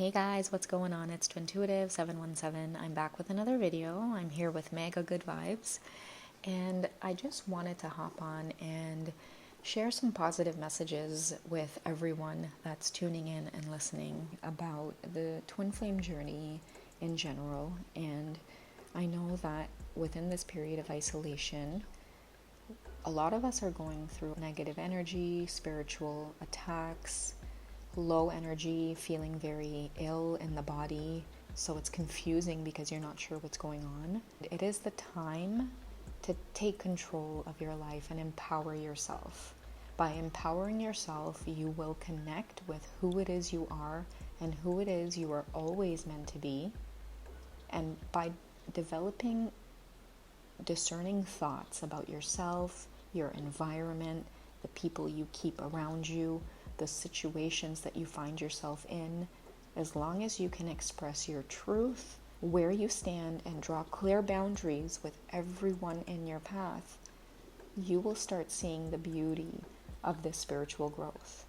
Hey guys, what's going on? It's Twintuitive 717. I'm back with another video. I'm here with mega good vibes, and I just wanted to hop on and share some positive messages with everyone that's tuning in and listening about the twin flame journey in general. And I know that within this period of isolation, a lot of us are going through negative energy, spiritual attacks, low energy, feeling very ill in the body. So it's confusing because you're not sure what's going on. It is the time to take control of your life and empower yourself. By empowering yourself, you will connect with who it is you are and who it is you are always meant to be. And by developing discerning thoughts about yourself, your environment, the people you keep around you, the situations that you find yourself in, as long as you can express your truth, where you stand, and draw clear boundaries with everyone in your path, you will start seeing the beauty of this spiritual growth.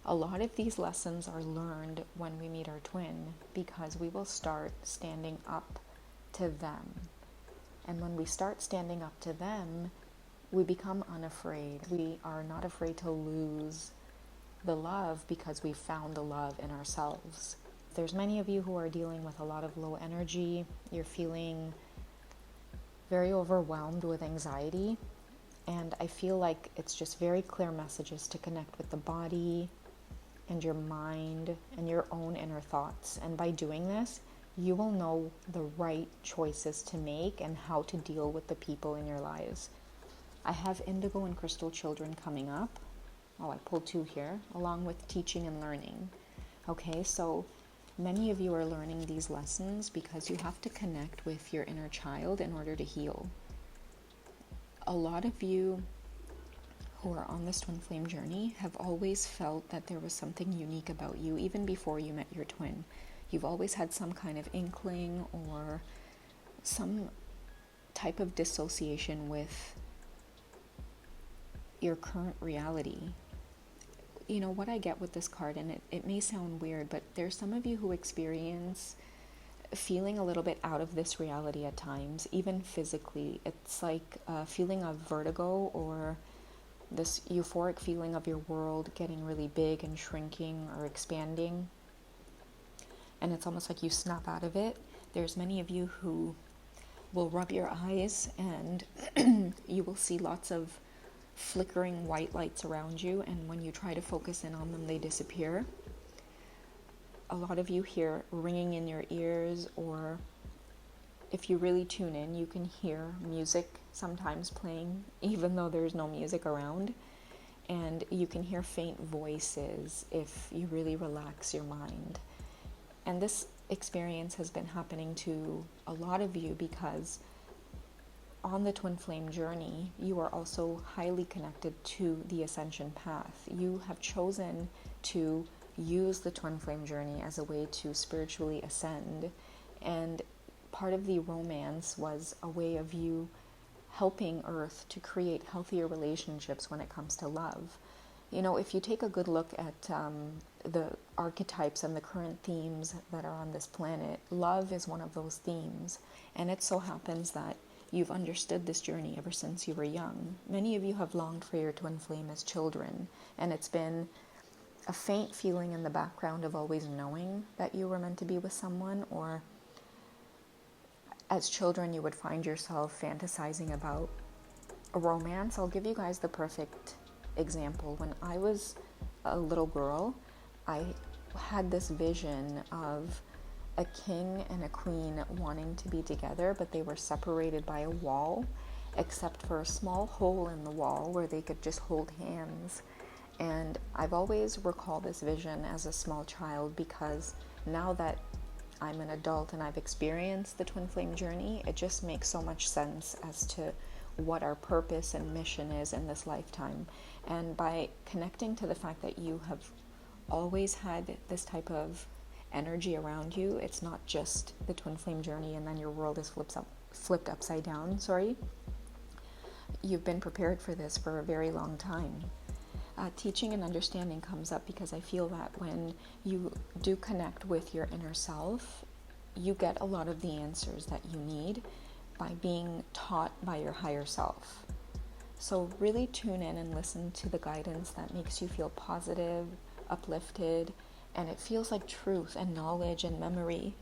A lot of these lessons are learned when we meet our twin because we will start standing up to them. And when we start standing up to them, we become unafraid. We are not afraid to lose the love because we found the love in ourselves. There's many of you who are dealing with a lot of low energy. You're feeling very overwhelmed with anxiety. And I feel like it's just very clear messages to connect with the body and your mind and your own inner thoughts. And by doing this, you will know the right choices to make and how to deal with the people in your lives. I have indigo and crystal children coming up. Oh, I pulled two here, along with teaching and learning. Okay, so many of you are learning these lessons because you have to connect with your inner child in order to heal. A lot of you who are on this twin flame journey have always felt that there was something unique about you, even before you met your twin. You've always had some kind of inkling or some type of dissociation with your current reality. You know, what I get with this card, and it may sound weird, but there's some of you who experience feeling a little bit out of this reality at times, even physically. It's like a feeling of vertigo or this euphoric feeling of your world getting really big and shrinking or expanding. And it's almost like you snap out of it. There's many of you who will rub your eyes and you will see lots of flickering white lights around you, and when you try to focus in on them, they disappear. A lot of you hear ringing in your ears, or if you really tune in, you can hear music sometimes playing, even though there's no music around. And you can hear faint voices if you really relax your mind. And this experience has been happening to a lot of you because on the twin flame journey, you are also highly connected to the ascension path. You have chosen to use the twin flame journey as a way to spiritually ascend. And part of the romance was a way of you helping Earth to create healthier relationships when it comes to love. You know, if you take a good look at the archetypes and the current themes that are on this planet, love is one of those themes. And it so happens that you've understood this journey ever since you were young. Many of you have longed for your twin flame as children, and it's been a faint feeling in the background of always knowing that you were meant to be with someone, or as children you would find yourself fantasizing about a romance. I'll give you guys the perfect example. When I was a little girl, I had this vision of a king and a queen wanting to be together, but they were separated by a wall, except for a small hole in the wall where they could just hold hands. And I've always recalled this vision as a small child because now that I'm an adult and I've experienced the twin flame journey, it just makes so much sense as to what our purpose and mission is in this lifetime. And by connecting to the fact that you have always had this type of energy around you, it's not just the twin flame journey and then your world is flipped upside down. You've been prepared for this for a very long time. Teaching and understanding comes up because I feel that when you do connect with your inner self, you get a lot of the answers that you need by being taught by your higher self. So really tune in and listen to the guidance that makes you feel positive, uplifted, and it feels like truth and knowledge and memory.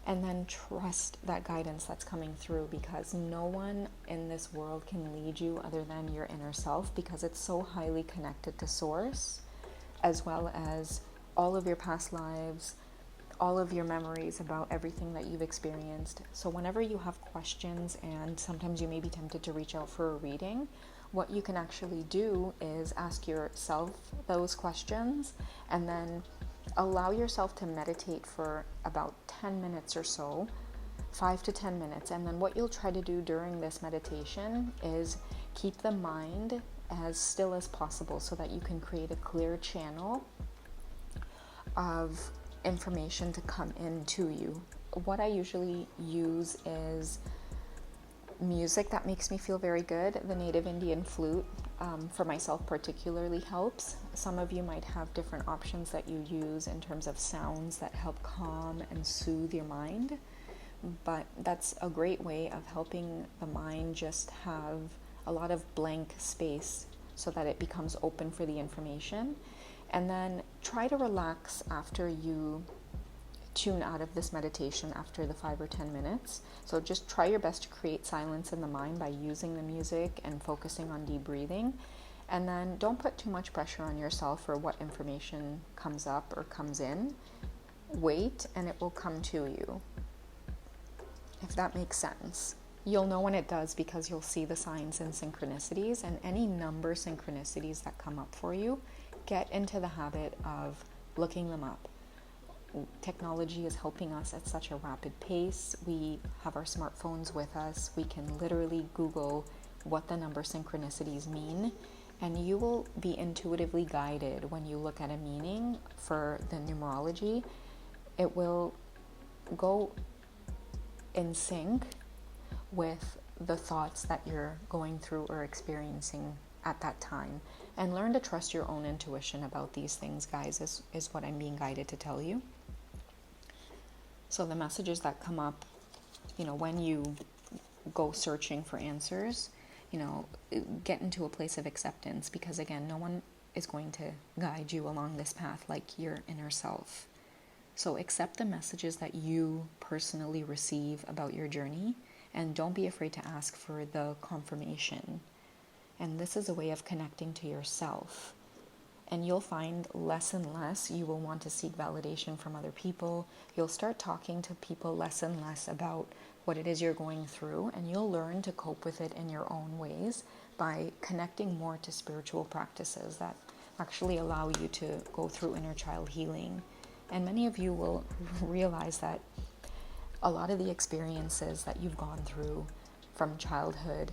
And then trust that guidance that's coming through, because no one in this world can lead you other than your inner self, because it's so highly connected to source, as well as all of your past lives, all of your memories about everything that you've experienced. So whenever you have questions, and sometimes you may be tempted to reach out for a reading, what you can actually do is ask yourself those questions and then allow yourself to meditate for about 10 minutes or so, 5 to 10 minutes. And then what you'll try to do during this meditation is keep the mind as still as possible so that you can create a clear channel of information to come into you. What I usually use is music that makes me feel very good. The native Indian flute, for myself particularly, helps. Some of you might have different options that you use in terms of sounds that help calm and soothe your mind, but that's a great way of helping the mind just have a lot of blank space so that it becomes open for the information. And then try to relax after you tune out of this meditation after the 5 or 10 minutes. So just try your best to create silence in the mind by using the music and focusing on deep breathing. And then don't put too much pressure on yourself for what information comes up or comes in. Wait, and it will come to you, if that makes sense. You'll know when it does because you'll see the signs and synchronicities, and any number synchronicities that come up for you, get into the habit of looking them up. Technology is helping us at such a rapid pace. We have our smartphones with us. We can literally Google what the number synchronicities mean, and you will be intuitively guided when you look at a meaning for the numerology. It will go in sync with the thoughts that you're going through or experiencing at that time. And learn to trust your own intuition about these things, guys, is what I'm being guided to tell you. So the messages that come up, when you go searching for answers, get into a place of acceptance, because again, no one is going to guide you along this path like your inner self. So accept the messages that you personally receive about your journey, and don't be afraid to ask for the confirmation. And this is a way of connecting to yourself. And you'll find less and less you will want to seek validation from other people. You'll start talking to people less and less about what it is you're going through, and you'll learn to cope with it in your own ways by connecting more to spiritual practices that actually allow you to go through inner child healing. And many of you will realize that a lot of the experiences that you've gone through from childhood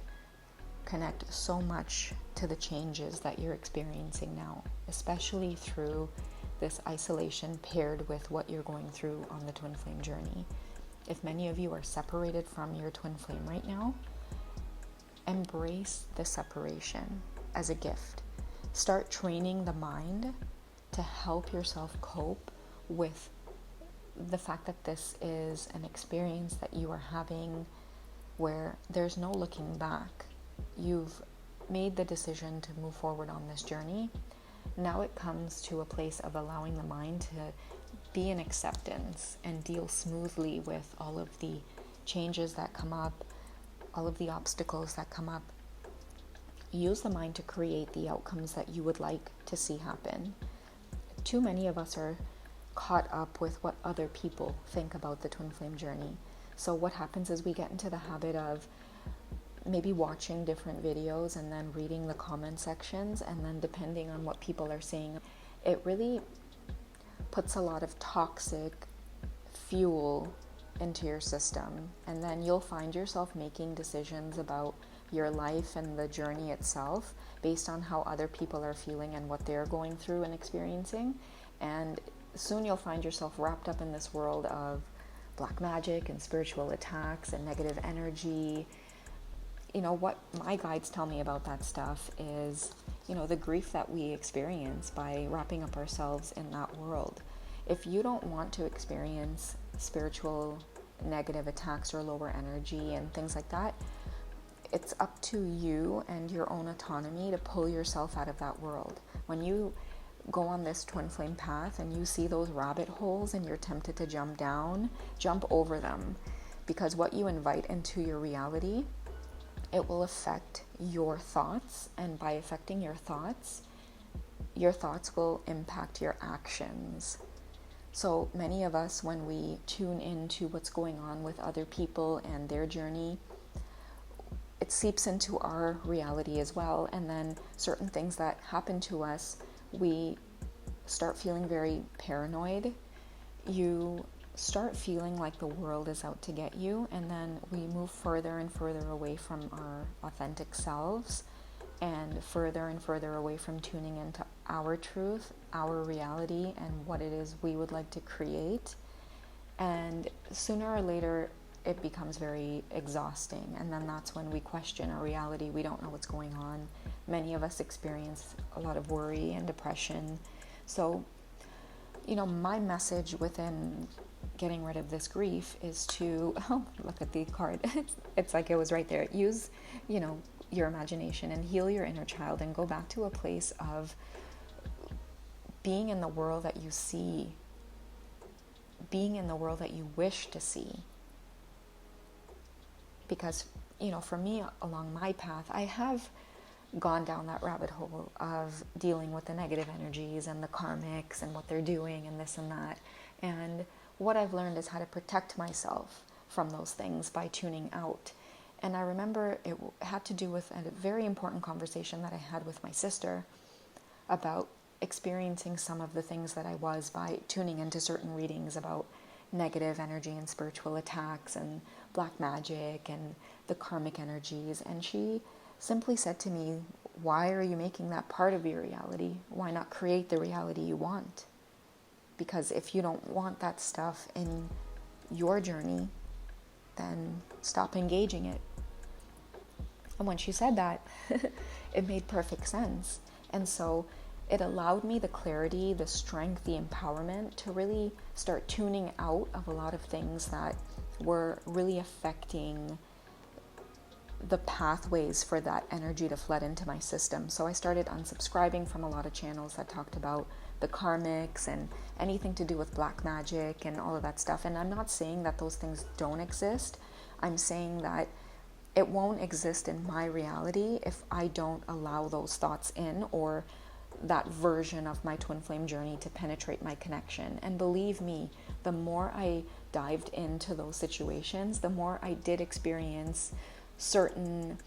connect so much to the changes that you're experiencing now, especially through this isolation paired with what you're going through on the twin flame journey. If many of you are separated from your twin flame right now, embrace the separation as a gift. Start training the mind to help yourself cope with the fact that this is an experience that you are having where there's no looking back. You've made the decision to move forward on this journey. Now it comes to a place of allowing the mind to be in acceptance and deal smoothly with all of the changes that come up, all of the obstacles that come up. Use the mind to create the outcomes that you would like to see happen. Too many of us are caught up with what other people think about the twin flame journey. So what happens is we get into the habit of maybe watching different videos and then reading the comment sections, and then depending on what people are saying, it really puts a lot of toxic fuel into your system, and then you'll find yourself making decisions about your life and the journey itself based on how other people are feeling and what they're going through and experiencing. And soon you'll find yourself wrapped up in this world of black magic and spiritual attacks and negative energy. what my guides tell me about that stuff is, the grief that we experience by wrapping up ourselves in that world. If you don't want to experience spiritual negative attacks or lower energy and things like that, it's up to you and your own autonomy to pull yourself out of that world. When you go on this twin flame path and you see those rabbit holes and you're tempted to jump down, jump over them, because what you invite into your reality, it will affect your thoughts, and by affecting your thoughts will impact your actions. So many of us, when we tune into what's going on with other people and their journey, it seeps into our reality as well, and then certain things that happen to us, we start feeling very paranoid. You start feeling like the world is out to get you, and then we move further and further away from our authentic selves, and further away from tuning into our truth, our reality, and what it is we would like to create. And sooner or later it becomes very exhausting, and then that's when we question our reality. We don't know what's going on. Many of us experience a lot of worry and depression. So my message within getting rid of this grief is to, look at the card. It's like it was right there. Use, your imagination and heal your inner child and go back to a place of being in the world that you see, being in the world that you wish to see. Because, for me, along my path, I have gone down that rabbit hole of dealing with the negative energies and the karmics and what they're doing and this and that. And what I've learned is how to protect myself from those things by tuning out. And I remember it had to do with a very important conversation that I had with my sister about experiencing some of the things that I was by tuning into certain readings about negative energy and spiritual attacks and black magic and the karmic energies. And she simply said to me, why are you making that part of your reality? Why not create the reality you want? Because if you don't want that stuff in your journey, then stop engaging it. And when she said that, it made perfect sense. And so it allowed me the clarity, the strength, the empowerment to really start tuning out of a lot of things that were really affecting the pathways for that energy to flood into my system. So I started unsubscribing from a lot of channels that talked about the karmics and anything to do with black magic and all of that stuff. And I'm not saying that those things don't exist. I'm saying that it won't exist in my reality if I don't allow those thoughts in, or that version of my twin flame journey to penetrate my connection. And believe me, the more I dived into those situations, the more I did experience certain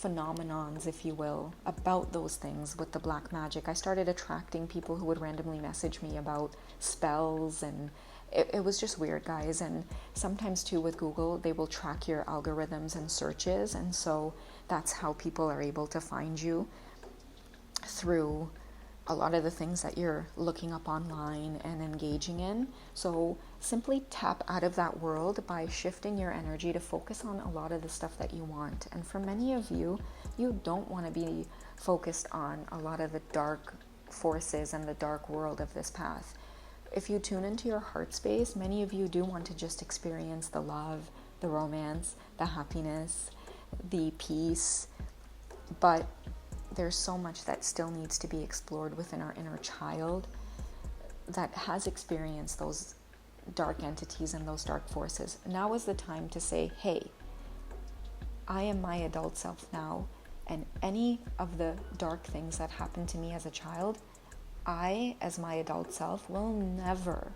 phenomenons, if you will, about those things with the black magic. I started attracting people who would randomly message me about spells, and it was just weird, guys. And sometimes too with Google, they will track your algorithms and searches, and so that's how people are able to find you, through a lot of the things that you're looking up online and engaging in. So simply tap out of that world by shifting your energy to focus on a lot of the stuff that you want. And for many of you, you don't want to be focused on a lot of the dark forces and the dark world of this path. If you tune into your heart space, many of you do want to just experience the love, the romance, the happiness, the peace, but there's so much that still needs to be explored within our inner child that has experienced those dark entities and those dark forces. Now is the time to say, hey, I am my adult self now, and any of the dark things that happened to me as a child, I, as my adult self, will never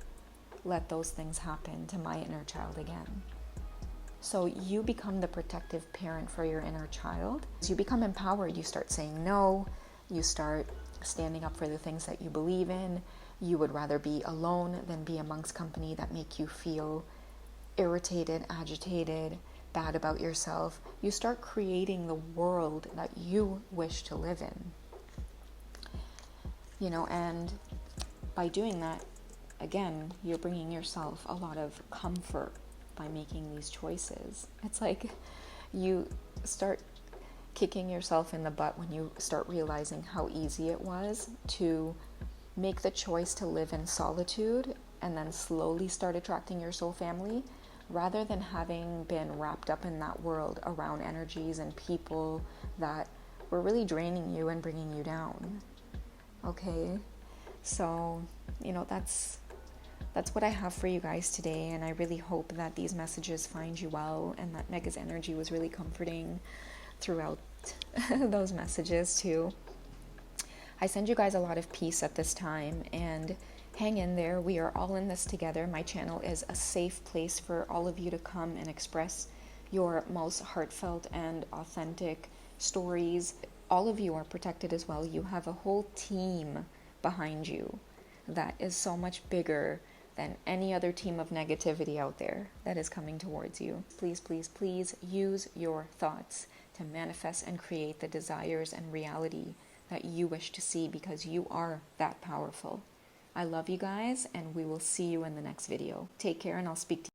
let those things happen to my inner child again. So you become the protective parent for your inner child. As you become empowered, you start saying no, you start standing up for the things that you believe in. You would rather be alone than be amongst company that make you feel irritated, agitated, bad about yourself. You start creating the world that you wish to live in. And by doing that, again, you're bringing yourself a lot of comfort by making these choices. It's like you start kicking yourself in the butt when you start realizing how easy it was to make the choice to live in solitude and then slowly start attracting your soul family, rather than having been wrapped up in that world around energies and people that were really draining you and bringing you down. Okay, so that's what I have for you guys today, and I really hope that these messages find you well, and that Mega's energy was really comforting throughout those messages too. I send you guys a lot of peace at this time, and hang in there. We are all in this together. My channel is a safe place for all of you to come and express your most heartfelt and authentic stories. All of you are protected as well. You have a whole team behind you that is so much bigger than any other team of negativity out there that is coming towards you. Please, please, please use your thoughts to manifest and create the desires and reality that you wish to see, because you are that powerful. I love you guys, and we will see you in the next video. Take care, and I'll speak to you.